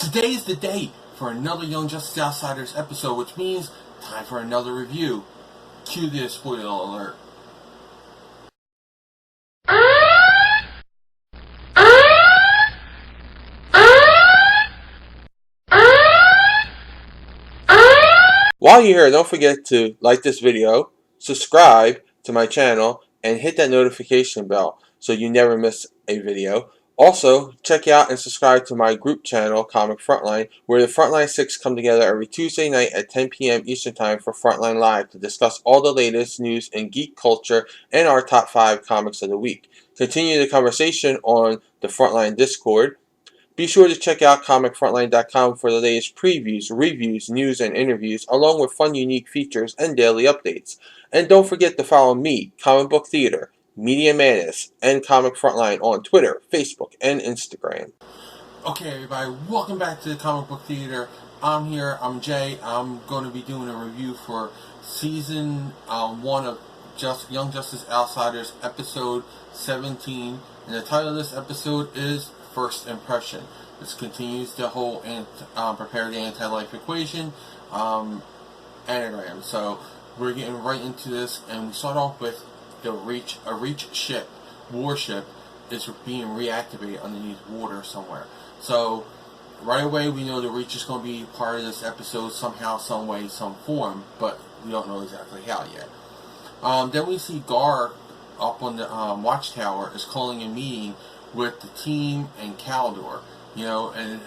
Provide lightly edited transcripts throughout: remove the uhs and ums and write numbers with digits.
Today's the day for another Young Justice Outsiders episode, which means time for another review. Cue the spoiler alert. While you're here, don't forget to like this video, subscribe to my channel, and hit that notification bell so you never miss a video. Also, check out and subscribe to my group channel, Comic Frontline, where the Frontline 6 come together every Tuesday night at 10 p.m. Eastern Time for Frontline Live to discuss all the latest news in geek culture and our top 5 comics of the week. Continue the conversation on the Frontline Discord. Be sure to check out ComicFrontline.com for the latest previews, reviews, news, and interviews, along with fun, unique features and daily updates. And don't forget to follow me, Comic Book Theater, Media Manus, and Comic Frontline on Twitter, Facebook, and Instagram. Okay, everybody, welcome back to the Comic Book Theater. I'm here, I'm Jay. I'm going to be doing a review for Season 1 of Young Justice Outsiders, Episode 17. And the title of this episode is First Impression. This continues the whole prepare the anti-life equation anagram. So we're getting right into this, and we start off with a Reach ship, warship, is being reactivated underneath water somewhere. So right away we know the Reach is going to be part of this episode somehow, some way, some form, but we don't know exactly how yet. Then we see Gar up on the watchtower is calling a meeting with the team and Caldor, and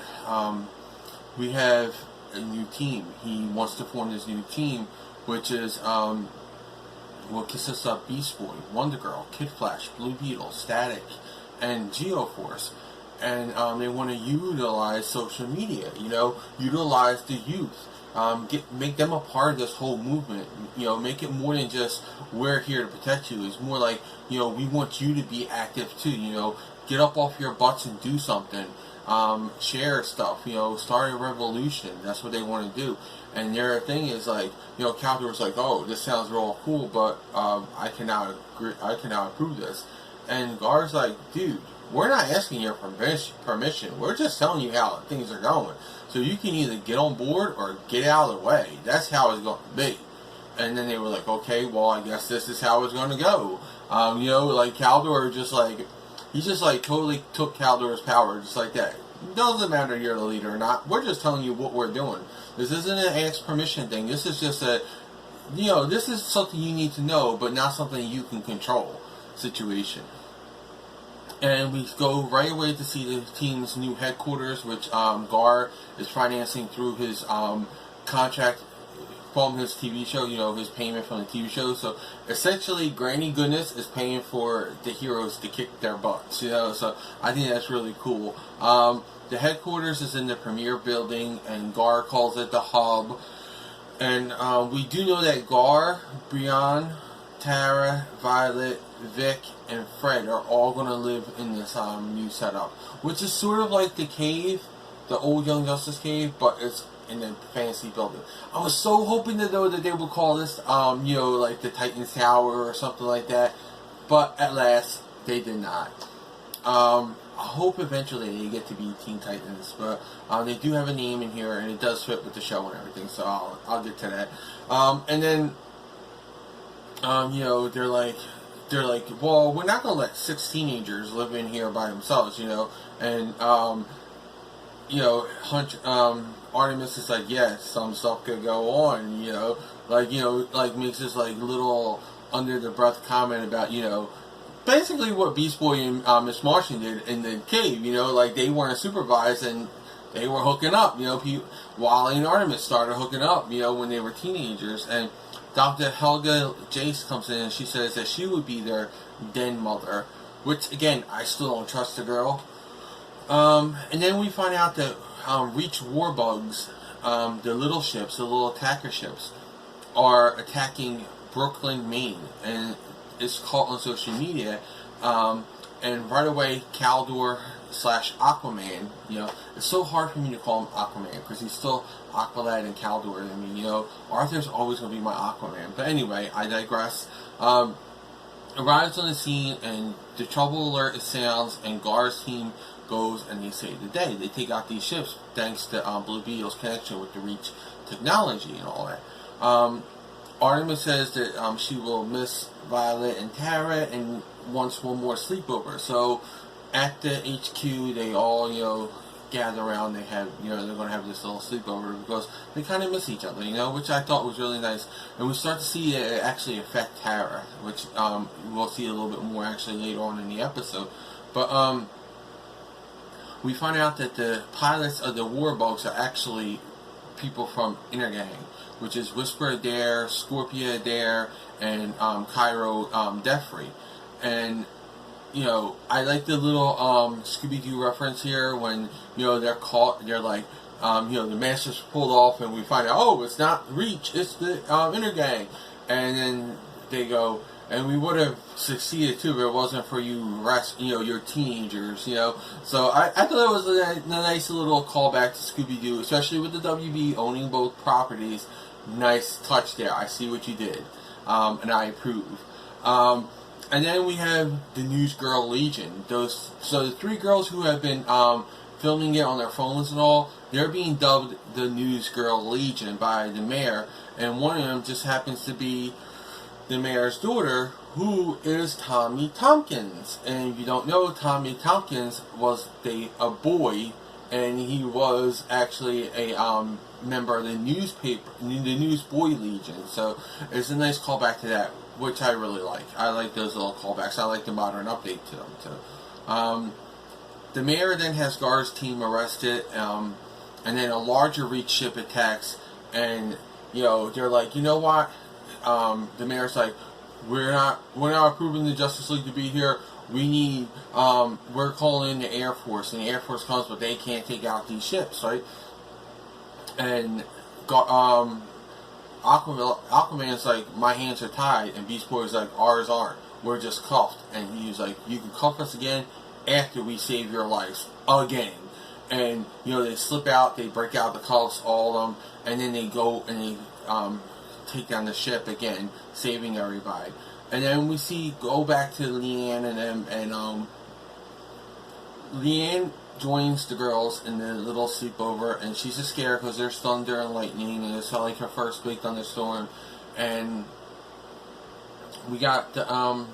we have a new team. He wants to form this new team, which is what consists of Beast Boy, Wonder Girl, Kid Flash, Blue Beetle, Static, and Geo-Force. And they want to utilize social media, utilize the youth, make them a part of this whole movement, make it more than just we're here to protect you. It's more like, we want you to be active too, get up off your butts and do something, share stuff, start a revolution. That's what they want to do. And their thing is like, Caldor's like, oh, this sounds real cool, but I cannot approve this. And Gar's like, dude, we're not asking your permission. We're just telling you how things are going. So you can either get on board or get out of the way. That's how it's going to be. And then they were like, okay, well, I guess this is how it's going to go. Like Caldor he just totally took Caldor's power just like that. It doesn't matter if you're the leader or not. We're just telling you what we're doing. This isn't an ask permission thing. This is just this is something you need to know, but not something you can control situation. And we go right away to see the team's new headquarters, which Gar is financing through his contract from his TV show, his payment from the TV show. So essentially, Granny Goodness is paying for the heroes to kick their butts, So I think that's really cool. The headquarters is in the Premier building, and Gar calls it the hub. And we do know that Gar, Brian, Tara, Violet, Vic, and Fred are all going to live in this new setup, which is sort of like the cave, the old Young Justice cave, but it's in the fantasy building. I was so hoping to know that they would call this, like the Titans Tower or something like that, but at last, they did not. I hope eventually they get to be Teen Titans, but they do have a name in here, and it does fit with the show and everything, so I'll get to that. And then, they're like, well, we're not going to let 6 teenagers live in here by themselves, and, Artemis is like, yes, some stuff could go on, makes this, little under-the-breath comment about, basically what Beast Boy and Miss Martian did in the cave, they weren't supervised and they were hooking up, Wally and Artemis started hooking up, when they were teenagers, and Dr. Helga Jace comes in and she says that she would be their den mother, which, again, I still don't trust the girl. And then we find out that Reach warbugs, the little ships, the little attacker ships, are attacking Brooklyn, Maine, and it's caught on social media. And right away, Caldor / Aquaman, it's so hard for me to call him Aquaman because he's still Aqualad and Caldor. I mean, Arthur's always going to be my Aquaman. But anyway, I digress. Arrives on the scene, and the trouble alert sounds, and Gar's team goes and they save the day. They take out these ships thanks to Blue Beetle's connection with the Reach technology and all that. Artemis says that she will miss Violet and Tara and wants one more sleepover. So at the HQ, they all, gather around. They have, they're going to have this little sleepover because they kind of miss each other, which I thought was really nice. And we start to see it actually affect Tara, which we'll see a little bit more actually later on in the episode. But we find out that the pilots of the Warbugs are actually people from Intergang, which is Whisper Adair, Scorpia Adair, and Cairo Defrey. And I like the little Scooby-Doo reference here when, they're caught, they're like, the Masters pulled off and we find out, oh, it's not Reach, it's the Intergang. And then they go, and we would have succeeded too if it wasn't for you, your teenagers, So I thought it was a nice little callback to Scooby-Doo, especially with the WB owning both properties. Nice touch there. I see what you did. And I approve. And then we have the News Girl Legion. So the 3 girls who have been filming it on their phones and all, they're being dubbed the News Girl Legion by the mayor. And one of them just happens to be the mayor's daughter, who is Tommy Tompkins. And if you don't know, Tommy Tompkins was a boy, and he was actually a member of the Newsboy Legion. So it's a nice callback to that, which I really like. I like those little callbacks. I like the modern update to them too. The mayor then has Gar's team arrested, and then a larger Reach ship attacks, and they're like, you know what? The mayor's like, we're not approving the Justice League to be here. We need, we're calling in the Air Force, and the Air Force comes, but they can't take out these ships, right? And Aquaman's like, my hands are tied, and Beast Boy's like, ours aren't. We're just cuffed. And he's like, you can cuff us again after we save your lives again. And they slip out, they break out the cuffs, all of them, and then they go and they take down the ship again, saving everybody. And then we go back to Leanne and them, and Leanne joins the girls in the little sleepover, and she's just scared because there's thunder and lightning, and it's like her first big thunderstorm. And we got the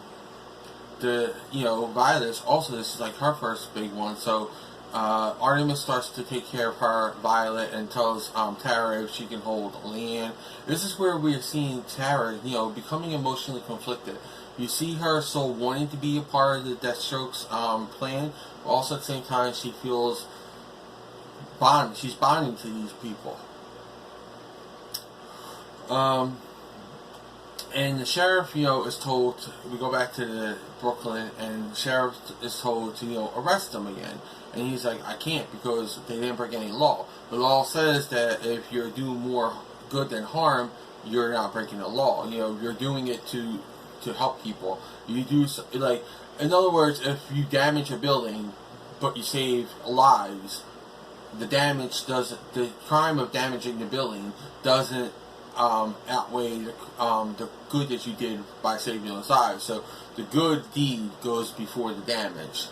Violet. Also, this is like her first big one. So Artemis starts to take care of her, Violet, and tells Tara if she can hold Leanne. This is where we're seeing Tara, becoming emotionally conflicted. You see her still wanting to be a part of the Deathstroke's plan, but also at the same time she feels bonded. She's bonding to these people. And the sheriff, is told, we go back to Brooklyn, and the sheriff is told to, arrest them again. And he's like, I can't, because they didn't break any law. The law says that if you're doing more good than harm, you're not breaking the law. You're doing it to help people. You do, like, in other words, if you damage a building, but you save lives, the crime of damaging the building doesn't outweigh the good that you did by saving those lives. So the good deed goes before the damage,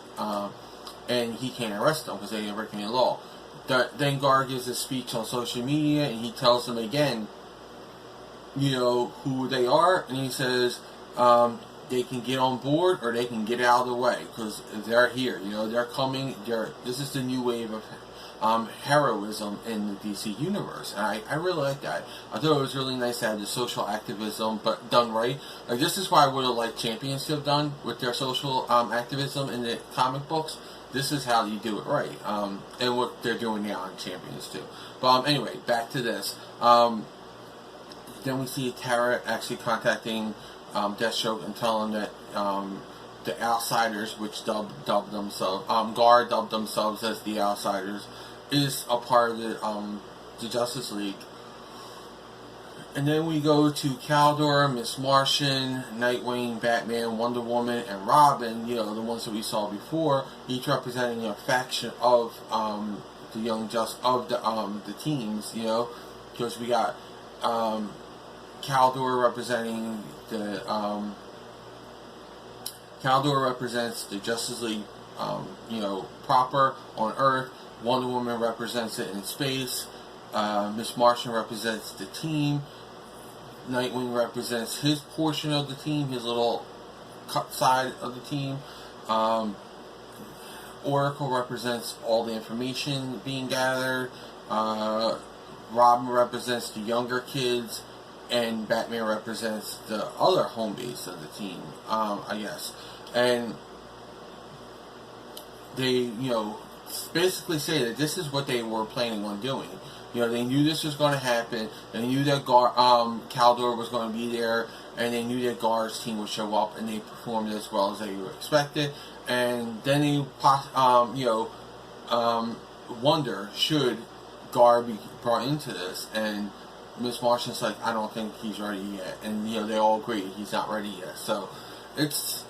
and he can't arrest them because they didn't break any law. Then Gar gives a speech on social media, and he tells them again, who they are, and he says they can get on board or they can get out of the way because they're here. They're coming. This is the new wave of heroism in the DC universe, and I really like that. I thought it was really nice to have the social activism, but done right. Like, this is what I would have liked Champions to have done with their social activism in the comic books. This is how you do it right, and what they're doing now in Champions too. But anyway, back to this. Then we see Tara actually contacting Deathstroke and telling that the Outsiders, which dubbed themselves, Gar dubbed themselves as the Outsiders, is a part of the Justice League. And then we go to Kaldor, Miss Martian, Nightwing, Batman, Wonder Woman, and Robin, the ones that we saw before, each representing a faction of the the teams, because we got Kaldor representing Kaldor represents the Justice League you know, proper on Earth. Wonder Woman represents it in space. Miss Martian represents the team. Nightwing represents his portion of the team, his little cut side of the team. Oracle represents all the information being gathered. Robin represents the younger kids, and Batman represents the other home base of the team, I guess. And they, you know, basically say that this is what they were planning on doing. You know, they knew this was going to happen. They knew that Kaldor was going to be there, and they knew that Gar's team would show up, and they performed as well as they expected. And then they, wonder, should Gar be brought into this? And Miss Martian's like, I don't think he's ready yet. And, you know, they all agree he's not ready yet. So, it's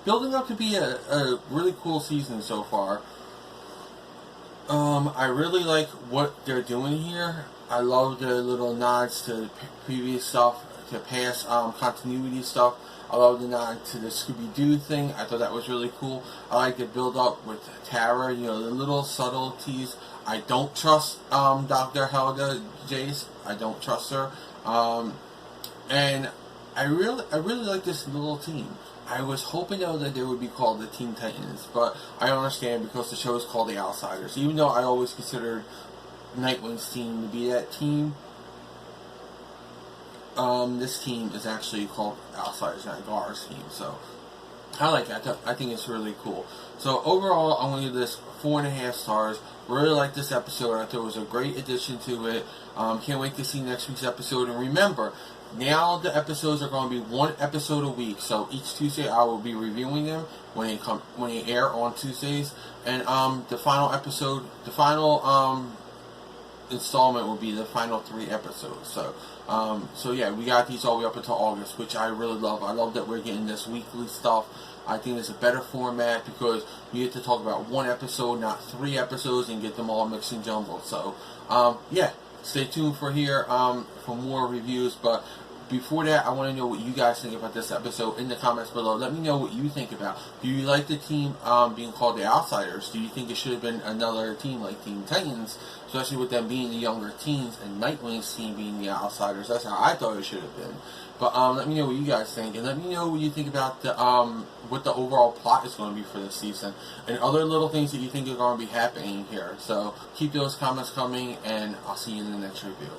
building up to be a really cool season so far. I really like what they're doing here. I love the little nods to previous stuff, to past continuity stuff. I love the nod to the Scooby-Doo thing. I thought that was really cool. I like the build-up with Tara, you know, the little subtleties. I don't trust Dr. Helga Jace. I don't trust her. And I really like this little team. I was hoping, though, that they would be called the Teen Titans, but I understand because the show is called The Outsiders. Even though I always considered Nightwing's team to be that team, this team is actually called Outsiders, not Gar's team. So I like that. I think it's really cool. So overall, I'm going to give this 4.5 stars. Really like this episode. I thought it was a great addition to it. Can't wait to see next week's episode. And remember, now the episodes are going to be one episode a week. So each Tuesday I will be reviewing them when they air on Tuesdays. And the final episode, the final installment will be the final 3 episodes. So yeah, we got these all the way up until August, which I really love. I love that we're getting this weekly stuff. I think it's a better format because we get to talk about one episode, not 3 episodes, and get them all mixed and jumbled. So yeah, stay tuned for for more reviews. But before that, I want to know what you guys think about this episode in the comments below. Let me know what you think about. Do you like the team being called the Outsiders? Do you think it should have been another team like Teen Titans, especially with them being the younger teens and Nightwing's team being the Outsiders? That's how I thought it should have been. But let me know what you guys think, and let me know what you think about the what the overall plot is going to be for this season, and other little things that you think are going to be happening here. So keep those comments coming, and I'll see you in the next review.